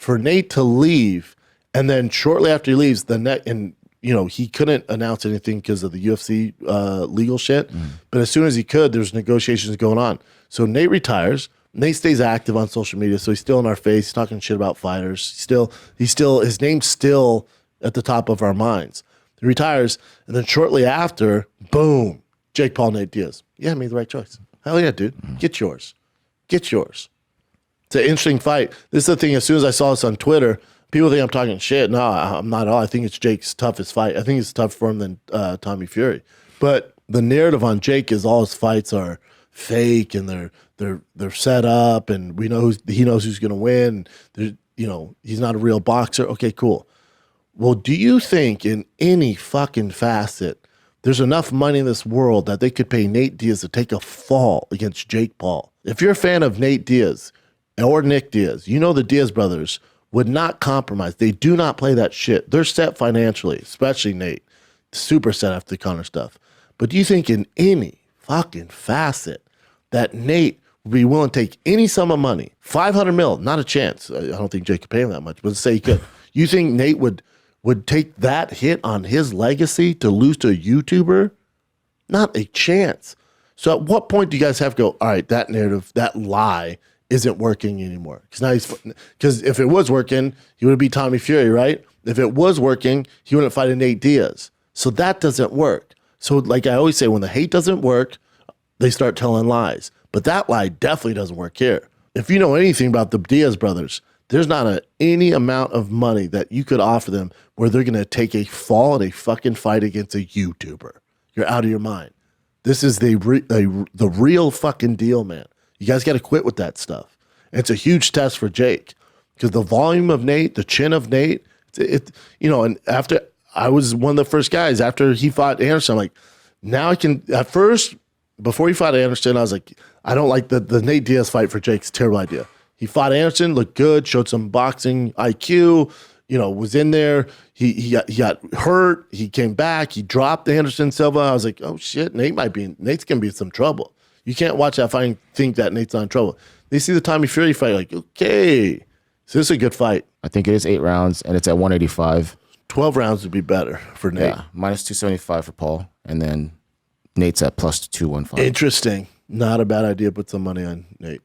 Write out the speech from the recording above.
for Nate to leave, and then shortly after he leaves, he couldn't announce anything because of the UFC legal shit. But as soon as he could, there's negotiations going on. So Nate retires. Nate stays active on social media, so he's still in our face. He's talking shit about fighters. His name's still at the top of our minds. He retires, and then shortly after, boom, Jake Paul, Nate Diaz. Yeah, I made the right choice. Hell yeah, dude. Get yours. Get yours. It's an interesting fight. This is the thing. As soon as I saw this on Twitter, people think I'm talking shit. No, I'm not at all. I think it's Jake's toughest fight. I think it's tougher for him than Tommy Fury. But the narrative on Jake is all his fights are fake and they're set up, and he knows who's going to win. He's not a real boxer. Okay, cool. Well, do you think in any fucking facet there's enough money in this world that they could pay Nate Diaz to take a fall against Jake Paul? If you're a fan of Nate Diaz or Nick Diaz, you know the Diaz brothers would not compromise. They do not play that shit. They're set financially, especially Nate. Super set after the Conor stuff. But do you think in any fucking facet that Nate would be willing to take any sum of money, 500 mil, not a chance. I don't think Jake could pay him that much, but let's say he could. You think Nate would take that hit on his legacy to lose to a YouTuber? Not a chance. So at what point do you guys have to go, all right, that narrative, that lie isn't working anymore? Because if it was working, he would be Tommy Fury, right? If it was working, he wouldn't fight a Nate Diaz. So that doesn't work. So like I always say, when the hate doesn't work, they start telling lies. But that lie definitely doesn't work here. If you know anything about the Diaz brothers, there's not any amount of money that you could offer them where they're going to take a fall in a fucking fight against a YouTuber. You're out of your mind. This is the real fucking deal, man. You guys got to quit with that stuff. And it's a huge test for Jake because the volume of Nate, the chin of Nate, and after I was one of the first guys after he fought Anderson, I'm like, now I can, at first, before he fought Anderson, I was like, I don't like the Nate Diaz fight for Jake's a terrible idea. He fought Anderson, looked good, showed some boxing IQ, was in there. He got hurt. He came back. He dropped Anderson Silva. I was like, oh shit, Nate's going to be in some trouble. You can't watch that fight and think that Nate's not in trouble. They see the Tommy Fury fight, like, okay, so this is a good fight. I think it is 8 rounds, and it's at 185. 12 rounds would be better for Nate. Yeah, minus 275 for Paul, and then Nate's at plus 215. Interesting. Not a bad idea. Put some money on Nate.